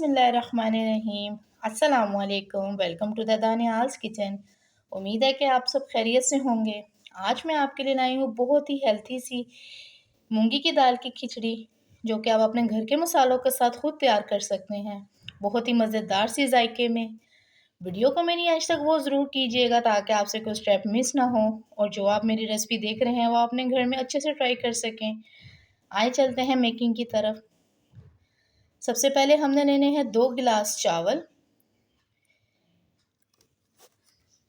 बिस्मिल्लाहिर्रहमानिर्रहीम। अस्सलामुअलैकुम। Welcome to the Daniyal's kitchen. उम्मीद है कि आप सब खैरियत से होंगे। आज मैं आपके लिए लाई हूँ बहुत ही हेल्थी सी मूंगी की दाल की खिचड़ी, जो कि आप अपने घर के मसालों के साथ खुद तैयार कर सकते हैं, बहुत ही मज़ेदार सी जायके में। वीडियो को मेरी आज तक वो ज़रूर कीजिएगा ताकि आपसे कोई स्टेप मिस ना हो और जो आप मेरी रेसिपी देख रहे हैं वो अपने घर में अच्छे से ट्राई कर सकें। आइए चलते हैं मेकिंग की तरफ। सबसे पहले हमने लेने हैं 2 गिलास चावल।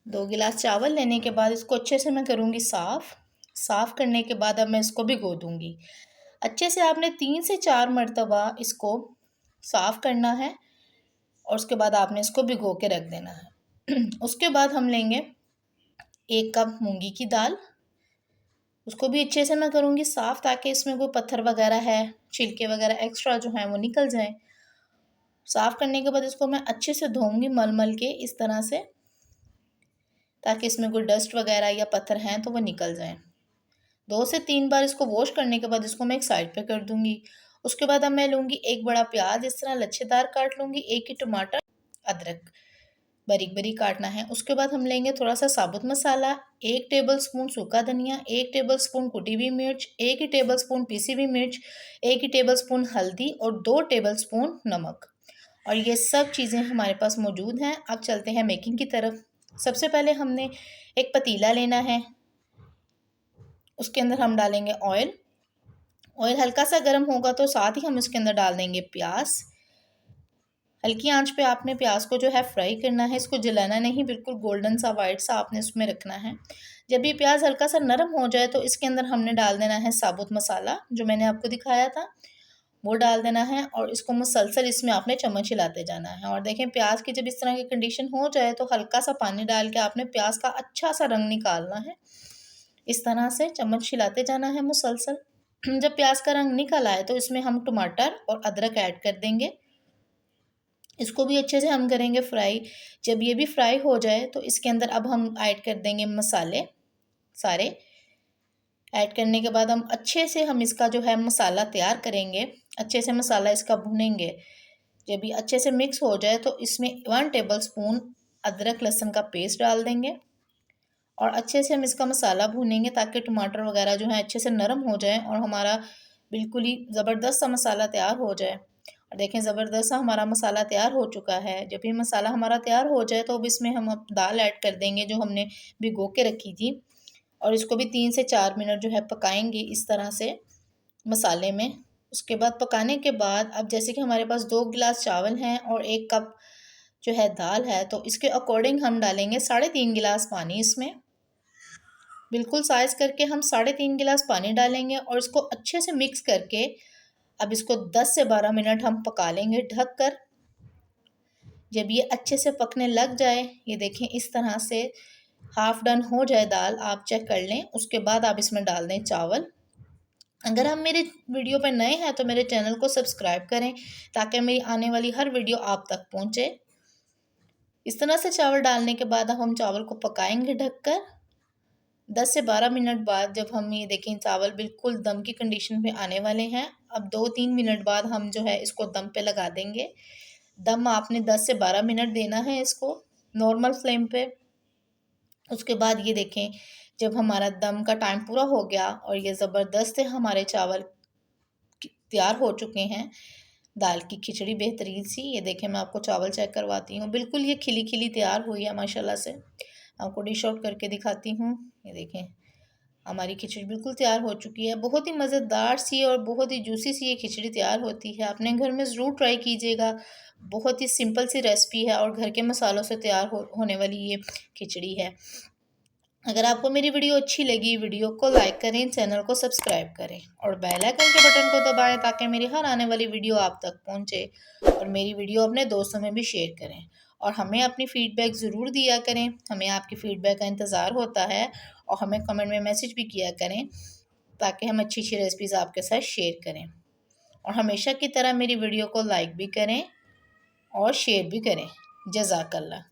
2 गिलास चावल लेने के बाद इसको अच्छे से मैं करूँगी साफ़ करने के बाद अब मैं इसको भिगो दूँगी। अच्छे से आपने 3 से 4 मरतबा इसको साफ़ करना है और उसके बाद आपने इसको भिगो के रख देना है। उसके बाद हम लेंगे 1 कप मूंगी की दाल। उसको भी अच्छे से मैं करूँगी साफ़ ताकि इसमें कोई पत्थर वगैरह है, छिलके वगैरह एक्स्ट्रा जो हैं वो निकल जाएँ। साफ़ करने के बाद इसको मैं अच्छे से धोऊंगी मल के इस तरह से, ताकि इसमें कोई डस्ट वगैरह या पत्थर हैं तो वो निकल जाएं। 2 से 3 बार इसको वॉश करने के बाद इसको मैं एक साइड पे कर दूंगी। उसके बाद अब मैं लूँगी 1 बड़ा प्याज, इस तरह लच्छेदार काट लूँगी, 1 ही टमाटर, अदरक बारीक बारीक काटना है। उसके बाद हम लेंगे थोड़ा सा साबुत मसाला, 1 टेबलस्पून सूखा धनिया, 1 टेबलस्पून कुटी हुई मिर्च, 1 ही टेबलस्पून पीसी हुई मिर्च, 1 ही टेबलस्पून हल्दी और 2 टेबलस्पून नमक। और ये सब चीज़ें हमारे पास मौजूद हैं। अब चलते हैं मेकिंग की तरफ। सबसे पहले हमने एक पतीला लेना है, उसके अंदर हम डालेंगे ऑयल। ऑयल हल्का सा गर्म होगा तो साथ ही हम इसके अंदर डाल देंगे प्याज। हल्की आंच पे आपने प्याज को जो है फ्राई करना है, इसको जलाना नहीं, बिल्कुल गोल्डन सा वाइट सा आपने इसमें रखना है। जब ये प्याज हल्का सा नरम हो जाए तो इसके अंदर हमने डाल देना है साबुत मसाला, जो मैंने आपको दिखाया था वो डाल देना है और इसको मुसलसल इसमें आपने चम्मच हिलाते जाना है। और देखें प्याज की जब इस तरह की कंडीशन हो जाए तो हल्का सा पानी डाल के आपने प्याज का अच्छा सा रंग निकालना है। इस तरह से चम्मच हिलाते जाना है मुसलसल। जब प्याज का रंग निकल आए तो इसमें हम टमाटर और अदरक ऐड कर देंगे। इसको भी अच्छे से हम करेंगे फ्राई। जब ये भी फ्राई हो जाए तो इसके अंदर अब हम ऐड कर देंगे मसाले सारे। ऐड करने के बाद हम अच्छे से हम इसका जो है मसाला तैयार करेंगे, अच्छे से मसाला इसका भूनेंगे। जब ये अच्छे से मिक्स हो जाए तो इसमें 1 टेबलस्पून अदरक लहसुन का पेस्ट डाल देंगे और अच्छे से हम इसका मसाला भूनेंगे ताकि टमाटर वगैरह जो है अच्छे से नरम हो जाए और हमारा बिल्कुल ही ज़बरदस्त सा मसाला तैयार हो जाए। और देखें ज़बरदस्त सा हमारा मसाला तैयार हो चुका है। जब ये मसाला हमारा तैयार हो जाए तो अब इसमें हम अब दाल ऐड कर देंगे जो हमने भिगो के रखी थी और इसको भी 3 से 4 मिनट जो है पकाएंगे इस तरह से मसाले में। उसके बाद पकाने के बाद अब जैसे कि हमारे पास 2 गिलास चावल हैं और 1 कप जो है दाल है, तो इसके अकॉर्डिंग हम डालेंगे 3.5 गिलास पानी। इसमें बिल्कुल साइज़ करके हम 3.5 गिलास पानी डालेंगे और इसको अच्छे से मिक्स करके अब इसको 10 से 12 मिनट हम पका लेंगे ढक कर। जब ये अच्छे से पकने लग जाए, ये देखें इस तरह से हाफ़ डन हो जाए दाल, आप चेक कर लें। उसके बाद आप इसमें डाल दें चावल। अगर आप मेरे वीडियो पर नए हैं तो मेरे चैनल को सब्सक्राइब करें ताकि मेरी आने वाली हर वीडियो आप तक पहुंचे। इस तरह से चावल डालने के बाद अब हम चावल को पकाएंगे ढककर। 10 से 12 मिनट बाद जब हम ये देखें चावल बिल्कुल दम की कंडीशन पे आने वाले हैं, अब 2-3 मिनट बाद हम जो है इसको दम पे लगा देंगे। दम आपने 10 से 12 मिनट देना है इसको नॉर्मल फ्लेम पे। उसके बाद ये देखें जब हमारा दम का टाइम पूरा हो गया और ये ज़बरदस्त है हमारे चावल तैयार हो चुके हैं, दाल की खिचड़ी बेहतरीन सी। ये देखें मैं आपको चावल चेक करवाती हूँ, बिल्कुल ये खिली खिली तैयार हुई है माशाल्लाह से। आपको डिश आउट करके दिखाती हूँ। ये देखें हमारी खिचड़ी बिल्कुल तैयार हो चुकी है। बहुत ही मज़ेदार सी और बहुत ही जूसी सी ये खिचड़ी तैयार होती है। अपने घर में ज़रूर ट्राई कीजिएगा। बहुत ही सिंपल सी रेसिपी है और घर के मसालों से तैयार होने वाली ये खिचड़ी है। अगर आपको मेरी वीडियो अच्छी लगी, वीडियो को लाइक करें, चैनल को सब्सक्राइब करें और बेल आइकन के बटन को दबाएं ताकि मेरी हर आने वाली वीडियो आप तक पहुंचे। और मेरी वीडियो अपने दोस्तों में भी शेयर करें और हमें अपनी फ़ीडबैक ज़रूर दिया करें। हमें आपकी फ़ीडबैक का इंतज़ार होता है और हमें कमेंट में मैसेज भी किया करें ताकि हम अच्छी अच्छी रेसिपीज़ आपके साथ शेयर करें। और हमेशा की तरह मेरी वीडियो को लाइक भी करें और शेयर भी करें। जज़ाकल्लाह।